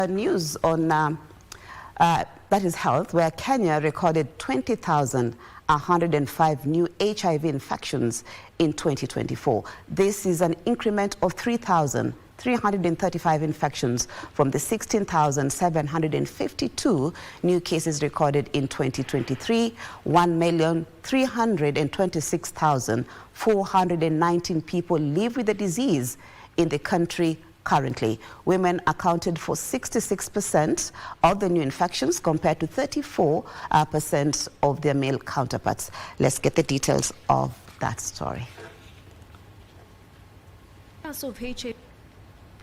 News on that is health, where Kenya recorded 20,105 new HIV infections in 2024. This is an increment of 3,335 infections from the 16,752 new cases recorded in 2023. 1,326,419 people live with the disease in the country currently. Women accounted for 66% of the new infections compared to 34% of their male counterparts. Let's get the details of that story. Of HIV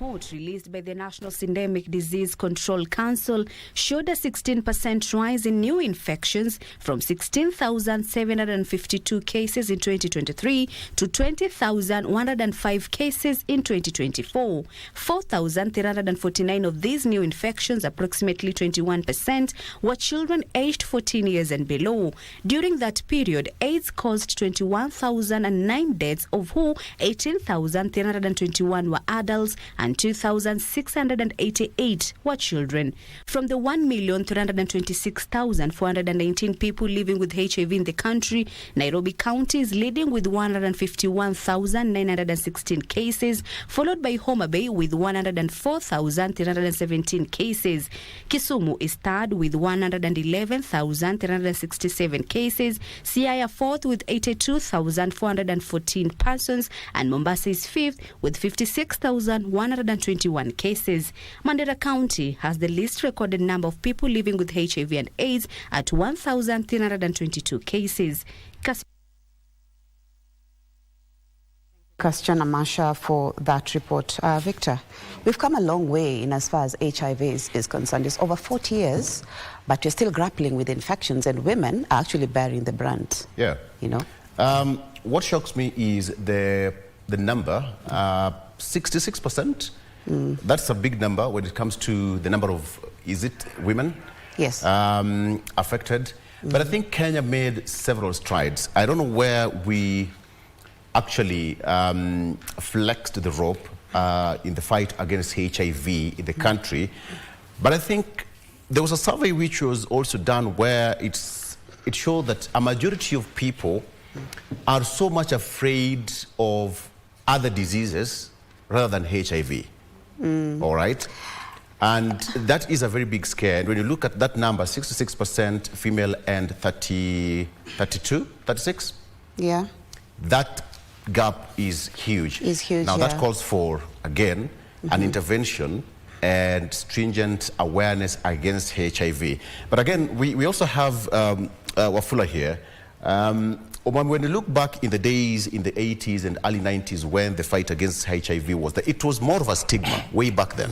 report released by the National Syndemic Disease Control Council showed a 16% rise in new infections from 16,752 cases in 2023 to 20,105 cases in 2024. 4,349 of these new infections, approximately 21%, were children aged 14 years and below. During that period, AIDS caused 21,009 deaths, of whom 18,321 were adults and 2,688 were children. From the 1,326,419 people living with HIV in the country, Nairobi County is leading with 151,916 cases, followed by Homa Bay with 104,317 cases. Kisumu is third with 111,367 cases, Siaya fourth with 82,414 persons, and Mombasa is fifth with 56,121 cases. Mandera County has the least recorded number of people living with HIV and AIDS at 1,322 cases. Question, Amasha, for that report. Victor, we've come a long way in as far as HIV is concerned. It's over 40 years, but you're still grappling with infections, and women are actually bearing the brunt. Yeah. You know? What shocks me is the number, 66%. That's a big number when it comes to the number of, is it women? Yes. Affected. But I think Kenya made several strides. I don't know where we actually flexed the rope in the fight against HIV in the country. But I think there was a survey which was also done where it showed that a majority of people are so much afraid of other diseases rather than HIV. All right? And that is a very big scare. And when you look at that number, 66% female and 36? Yeah. That gap is huge. Is huge, now, yeah. that calls for, again, an intervention and stringent awareness against HIV. But again, we also have Wafula here. When you look back in the days in the 80s and early 90s when the fight against HIV was there, it was more of a stigma way back then.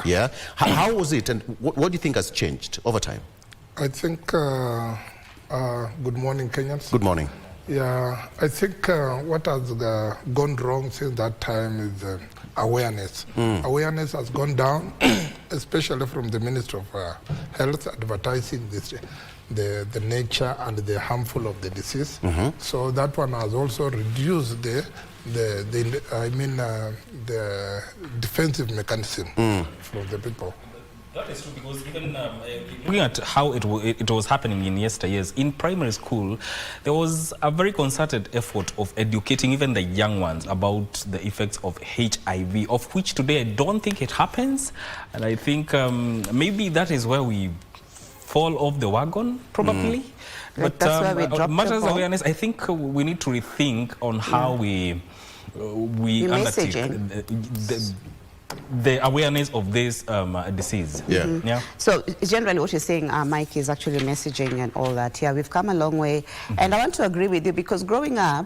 Yeah. How was it, and what do you think has changed over time? I think, good morning, Kenyans. Good morning. Yeah, I think what has gone wrong since that time is awareness. Awareness has gone down, especially from the Ministry of Health advertising this, the nature and the harmful of the disease. So that one has also reduced the defensive mechanism from the people. That is true, because even looking at how it was happening in yesteryears, in primary school, there was a very concerted effort of educating even the young ones about the effects of HIV, of which today I don't think it happens. And I think maybe that is where we fall off the wagon, probably. But that's where we drop matters awareness, I think we need to rethink on how we undertake the awareness of this disease. Yeah. So generally what you're saying, Mike, is actually messaging and all that. Yeah, we've come a long way. And I want to agree with you, because growing up,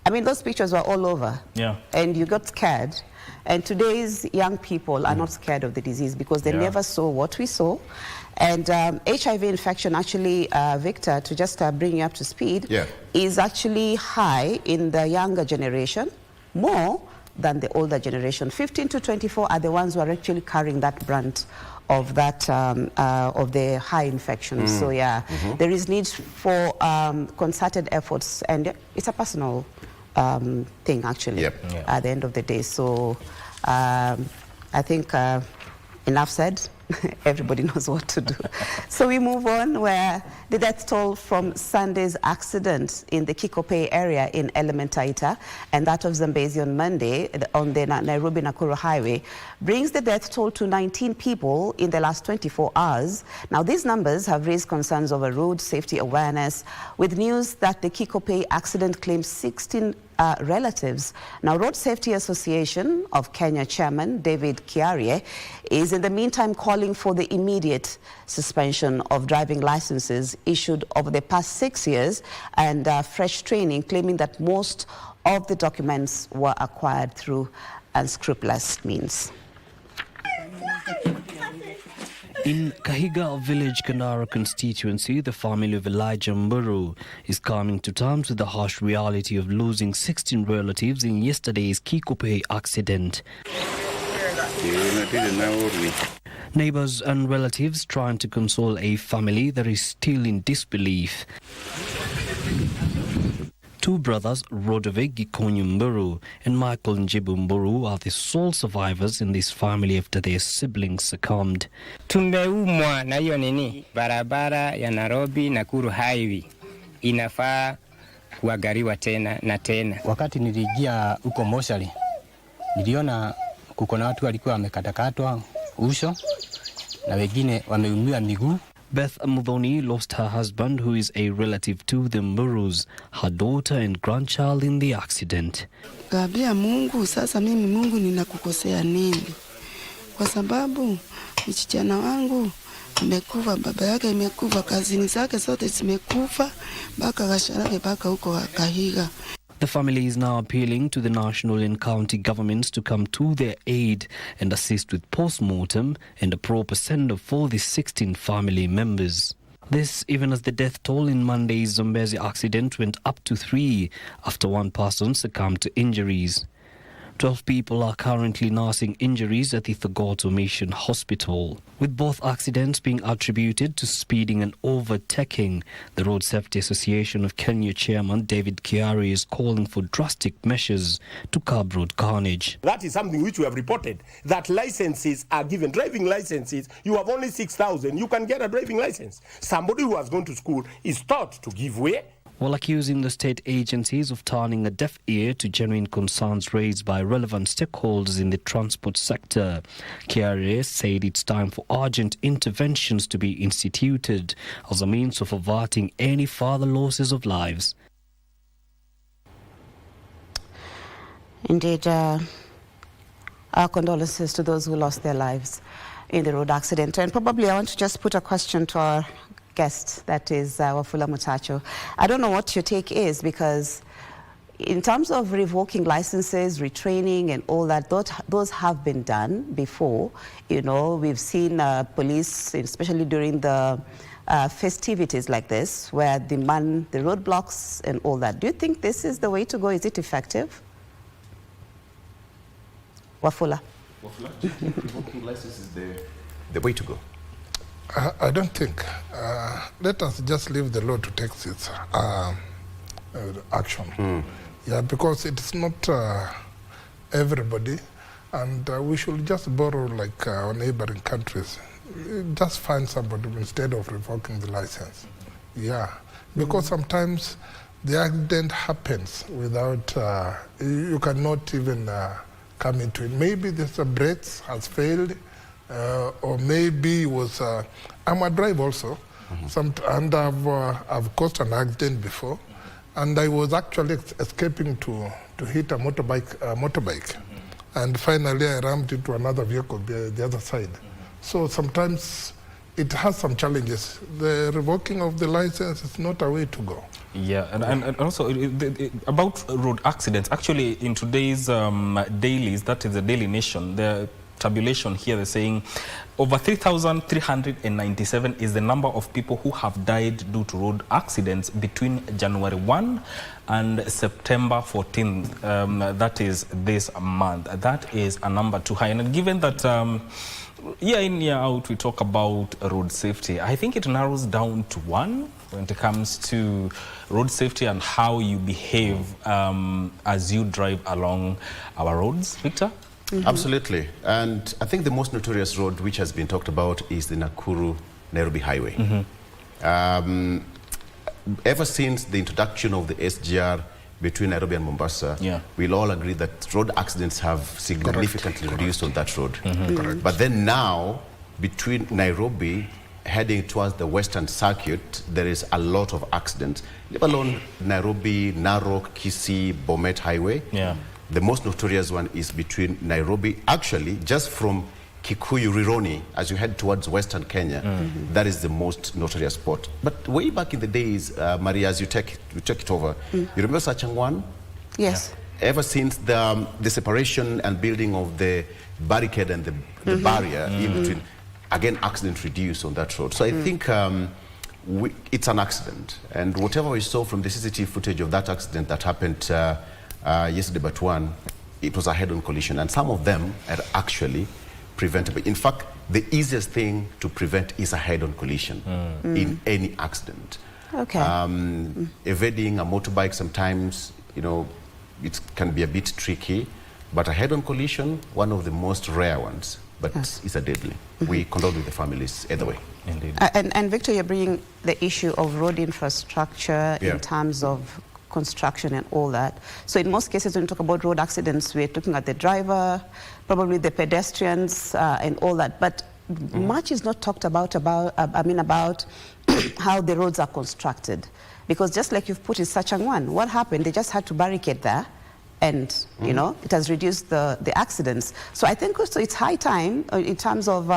I mean, those pictures were all over. Yeah. And you got scared. And today's young people are not scared of the disease because they never saw what we saw. And HIV infection actually, Victor, to just bring you up to speed, is actually high in the younger generation, more than the older generation. 15 to 24 are the ones who are actually carrying that brunt of that of the high infections. So yeah, there is need for concerted efforts, and it's a personal thing actually at the end of the day. So I think enough said. everybody knows what to do. So we move on, where the death toll from Sunday's accident in the Kikope area in Elementaita and that of Zambezi on Monday on the Nairobi-Nakuru highway brings the death toll to 19 people in the last 24 hours. Now, these numbers have raised concerns over road safety awareness, with news that the Kikope accident claims 16 relatives. Now, Road Safety Association of Kenya Chairman David Kiarie is in the meantime calling for the immediate suspension of driving licenses issued over the past 6 years and fresh training, claiming that most of the documents were acquired through unscrupulous means. In Kahiga Village, Kanara constituency, the family of Elijah Mburu is coming to terms with the harsh reality of losing 16 relatives in yesterday's Kikope accident. Neighbors and relatives trying to console a family that is still in disbelief. Two brothers, Rodove Gikonyo Mburu and Michael Njibu Mburu, are the sole survivors in this family after their siblings succumbed. Tumeumwa na hiyo nini, barabara ya Nairobi Nakuru highway inafaa kuangaliwa tena na tena. Wakati niliingia huko moshari, niliona kuko na watu walikuwa wamekatakatwa uso na wengine wameumia miguu. Beth Mudhoni lost her husband, who is a relative to the Mburus, her daughter and grandchild in the accident. Kabia Mungu, sasa mimi Mungu ninakukosea nini? Kwa sababu msichana wangu amekufa, baba yake amekufa, kazini zake zote zimekufa, mpaka Gasharage mpaka huko Kahiga. The family is now appealing to the national and county governments to come to their aid and assist with post-mortem and a proper send-off for the 16 family members. This even as the death toll in Monday's Zambezi accident went up to 3 after one person succumbed to injuries. 12 people are currently nursing injuries at the Thogoto Mission Hospital. With both accidents being attributed to speeding and overtaking, the Road Safety Association of Kenya Chairman David Kiarie is calling for drastic measures to curb road carnage. That is something which we have reported, that licenses are given. Driving licenses, you have only 6,000, you can get a driving license. Somebody who has gone to school is taught to give way, while accusing the state agencies of turning a deaf ear to genuine concerns raised by relevant stakeholders in the transport sector. Kiarie said it's time for urgent interventions to be instituted as a means of averting any further losses of lives. Indeed, our condolences to those who lost their lives in the road accident. And probably I want to just put a question to our guest, that is Wafula Mutacho. I don't know what your take is, because in terms of revoking licenses, retraining and all that, those have been done before. You know, we've seen police, especially during the festivities like this, where they man the roadblocks and all that. Do you think this is the way to go? Is it effective? Wafula? Do you think revoking licenses is the way to go? I don't think. Let us just leave the law to take its action. Yeah, because it's not everybody, and we should just borrow like our neighboring countries. Just find somebody instead of revoking the license. Yeah, because sometimes the accident happens without, you cannot even come into it. Maybe the brakes has failed, or maybe it was, I'm a driver also, and I've caused an accident before, and I was actually escaping to hit a motorbike, and finally I rammed into another vehicle the other side. So sometimes it has some challenges. The revoking of the license is not a way to go. Yeah, and also about road accidents, actually in today's dailies, that is the Daily Nation, the tabulation here, they're saying over 3,397 is the number of people who have died due to road accidents between January 1 and September 14th. That is this month. That is a number too high. And given that year in, year out, we talk about road safety, I think it narrows down to one when it comes to road safety and how you behave as you drive along our roads. Victor? Absolutely. And I think the most notorious road which has been talked about is the Nakuru-Nairobi highway. Ever since the introduction of the SGR between Nairobi and Mombasa, we'll all agree that road accidents have significantly reduced on that road. But then now, between Nairobi heading towards the Western Circuit, there is a lot of accidents. Leave alone Nairobi, Narok, Kisii, Bomet Highway. The most notorious one is between Nairobi, actually, just from Kikuyu, Rironi, as you head towards Western Kenya, that is the most notorious spot. But way back in the days, Maria, as you take it over, you remember Sachangwan? Yes. Ever since the separation and building of the barricade and the barrier in between, again, accident reduced on that road. So I think it's an accident. And whatever we saw from the CCTV footage of that accident that happened yesterday but one, it was a head-on collision. And some of them are actually preventable. In fact, the easiest thing to prevent is a head-on collision in any accident. Okay. Evading a motorbike sometimes, you know, it can be a bit tricky, but a head-on collision, one of the most rare ones, but it's a deadly. We condole with the families either way. Indeed. And Victor, you're bringing the issue of road infrastructure in terms of construction and all that. So in most cases, when we talk about road accidents, we're looking at the driver, probably the pedestrians, and all that. But much is not talked about how the roads are constructed. Because just like you've put in Sachangwan, what happened? They just had to barricade there, and you know, it has reduced the accidents. So I think also it's high time in terms of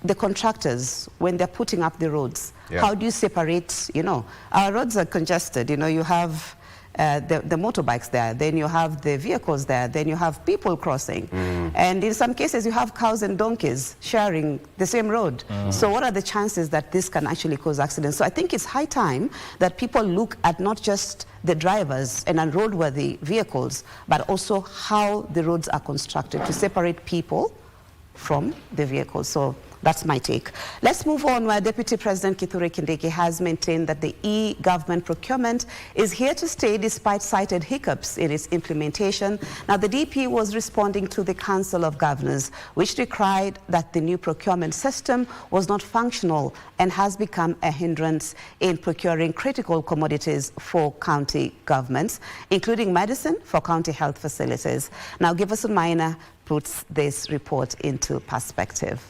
the contractors when they're putting up the roads. How do you separate? You know, our roads are congested. You know, you have the motorbikes there, then you have the vehicles there, then you have people crossing. And in some cases you have cows and donkeys sharing the same road. So what are the chances that this can actually cause accidents? So I think it's high time that people look at not just the drivers and unroadworthy vehicles, but also how the roads are constructed to separate people from the vehicles. So that's my take. Let's move on, where Deputy President Kithure Kindiki has maintained that the e-government procurement is here to stay despite cited hiccups in its implementation. Now, the DP was responding to the Council of Governors, which decried that the new procurement system was not functional and has become a hindrance in procuring critical commodities for county governments, including medicine for county health facilities. Now, Giverson Maina puts this report into perspective.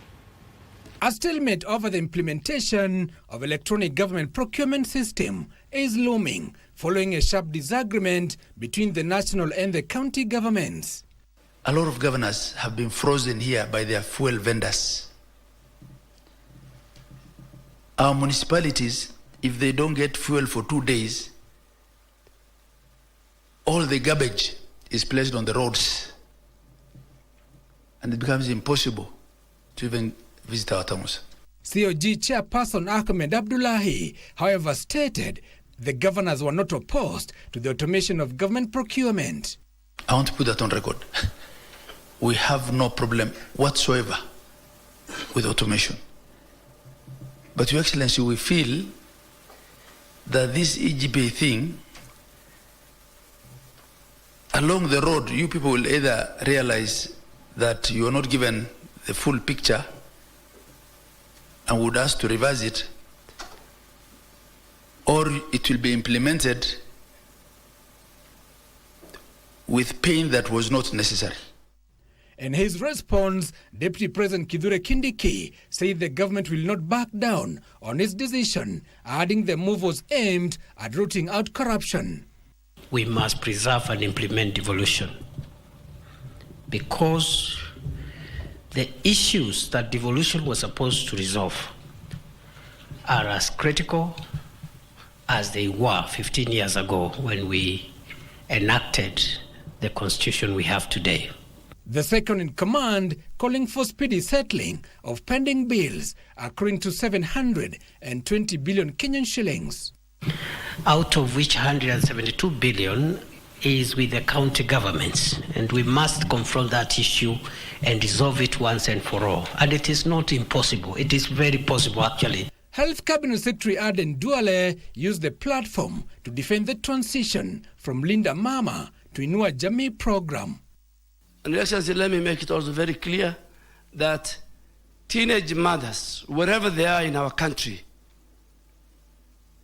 A stalemate over the implementation of electronic government procurement system is looming following a sharp disagreement between the national and the county governments. A lot of governors have been frozen here by their fuel vendors. Our municipalities, if they don't get fuel for 2 days, all the garbage is placed on the roads, and it becomes impossible to even visit our towns. COG Chairperson Ahmed Abdullahi, however, stated the governors were not opposed to the automation of government procurement. I want to put that on record. We have no problem whatsoever with automation. But, Your Excellency, we feel that this EGP thing, along the road, you people will either realize that you are not given the full picture and would ask to reverse it, or it will be implemented with pain that was not necessary. In his response, Deputy President Kithure Kindiki said the government will not back down on its decision, adding the move was aimed at rooting out corruption. We must preserve and implement devolution, because the issues that devolution was supposed to resolve are as critical as they were 15 years ago when we enacted the constitution we have today. The second in command calling for speedy settling of pending bills accruing to 720 billion Kenyan shillings. Out of which 172 billion is with the county governments, and we must confront that issue and resolve it once and for all. And it is not impossible. It is very possible, actually. Health Cabinet Secretary Aden Duale used the platform to defend the transition from Linda Mama to Inua Jamii program. And Excellency, let me make it also very clear that teenage mothers, wherever they are in our country,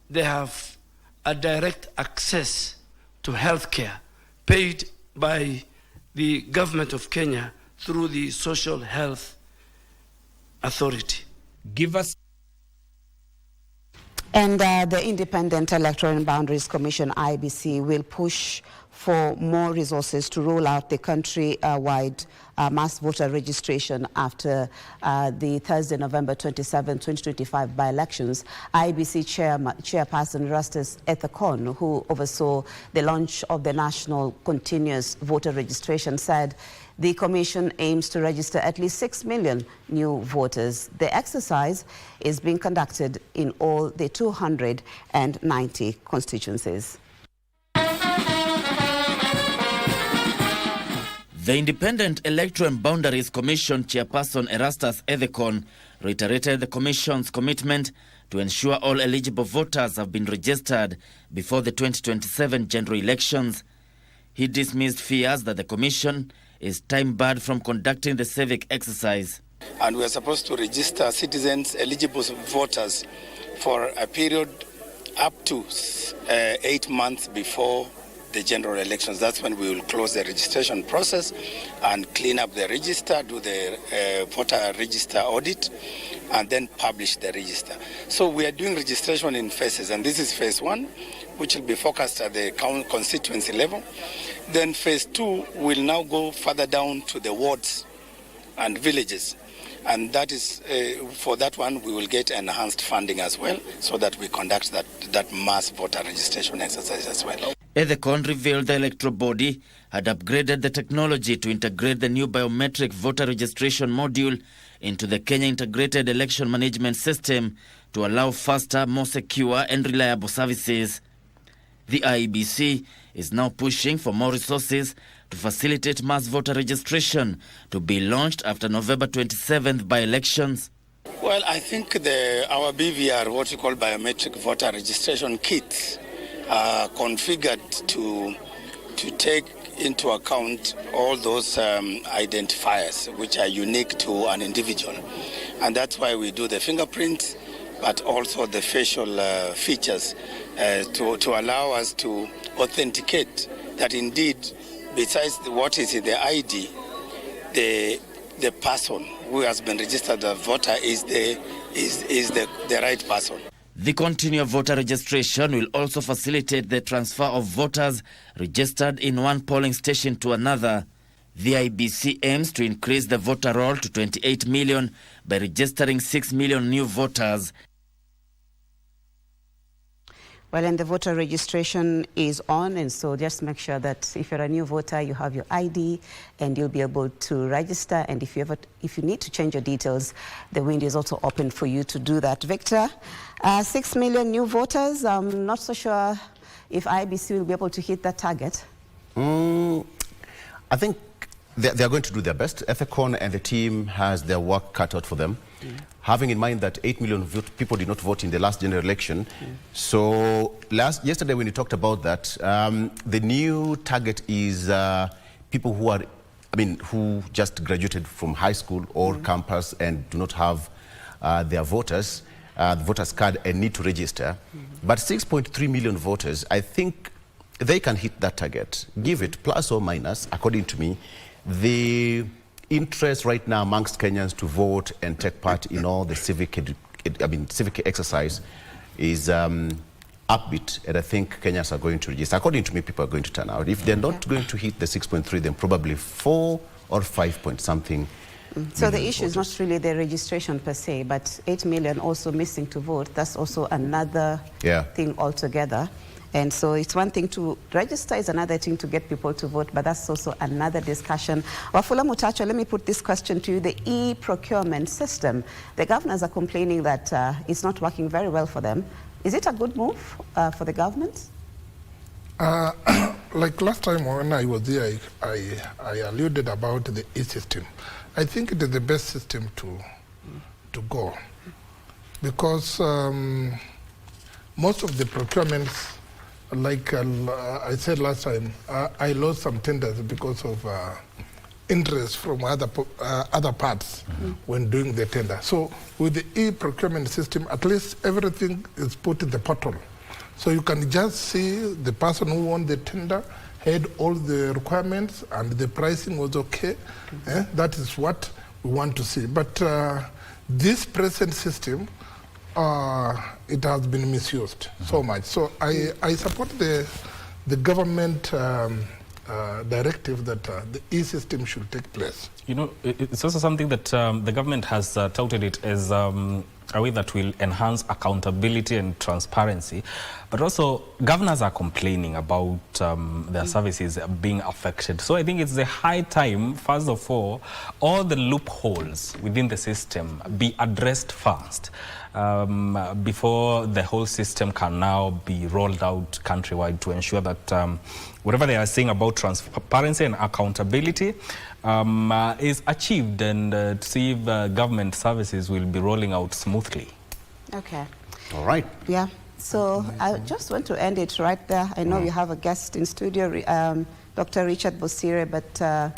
they have a direct access to health care paid by the government of Kenya through the Social Health Authority. Give us. And the Independent Electoral and Boundaries Commission, IBC, will push for more resources to roll out the country-wide mass voter registration after the Thursday, November 27, 2025 by-elections. IBC Chairperson Erastus Ethekon, who oversaw the launch of the National Continuous Voter Registration, said the Commission aims to register at least 6 million new voters. The exercise is being conducted in all the 290 constituencies. The Independent Electoral and Boundaries Commission Chairperson Erastus Ethekon reiterated the Commission's commitment to ensure all eligible voters have been registered before the 2027 general elections. He dismissed fears that the Commission is time-barred from conducting the civic exercise. And we are supposed to register citizens, eligible voters, for a period up to 8 months before the general elections. That's when we will close the registration process and clean up the register, do the voter register audit, and then publish the register. So we are doing registration in phases, and this is phase 1, which will be focused at the constituency level. Then phase 2 will now go further down to the wards and villages. And that is, for that one, we will get enhanced funding as well, so that we conduct that mass voter registration exercise as well. Ethekon revealed the electoral body had upgraded the technology to integrate the new biometric voter registration module into the Kenya Integrated Election Management System to allow faster, more secure and reliable services. The IEBC is now pushing for more resources to facilitate mass voter registration to be launched after November 27th by-elections. Well, I think our BVR, what we call biometric voter registration kits, are configured to take into account all those identifiers which are unique to an individual. And that's why we do the fingerprints, but also the facial features to allow us to authenticate that indeed, besides what is in the ID, the person who has been registered as a voter is the right person. The continued voter registration will also facilitate the transfer of voters registered in one polling station to another. The IBC aims to increase the voter roll to 28 million by registering 6 million new voters. Well, and the voter registration is on, and so just make sure that if you're a new voter, you have your ID and you'll be able to register. And if you need to change your details, the window is also open for you to do that. Victor, 6 million new voters. I'm not so sure if IBC will be able to hit that target. I think they are going to do their best. Ethekon and the team has their work cut out for them. Having in mind that 8 million people did not vote in the last general election. So yesterday when you talked about that, the new target is people who are, who just graduated from high school or campus and do not have their voters card and need to register. But 6.3 million voters, I think they can hit that target. Give it plus or minus, according to me. The interest right now amongst Kenyans to vote and take part in all the civic exercise is upbeat, and I think Kenyans are going to register. According to me, people are going to turn out. If they're not going to hit the 6.3, then probably 4 or 5 point something. So the issue is not really the registration per se, but 8 million also missing to vote. That's also another thing altogether. And so it's one thing to register, it's another thing to get people to vote, but that's also another discussion. Wafula Mutacho, let me put this question to you. The e-procurement system, the governors are complaining that it's not working very well for them. Is it a good move for the government? Like last time when I was here, I alluded about the e-system. I think it is the best system to go, because most of the procurements, like I said last time, I lost some tenders because of interest from other parts when doing the tender. So with the e-procurement system, at least everything is put in the portal. So you can just see the person who won the tender had all the requirements and the pricing was okay. That is what we want to see. But this present system, it has been misused so much. So I support the government directive that the e-system should take place. You know, it's also something that the government has touted it as a way that will enhance accountability and transparency. But also, governors are complaining about their services being affected. So I think it's the high time, first of all the loopholes within the system be addressed first. Before the whole system can now be rolled out countrywide to ensure that whatever they are saying about transparency and accountability is achieved, and to see if government services will be rolling out smoothly. Okay. All right. Yeah. So I just want to end it right there. I know we have a guest in studio, Dr. Richard Bosire, but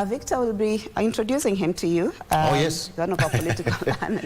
Victor will be introducing him to you. Oh, yes. One of our political analysts.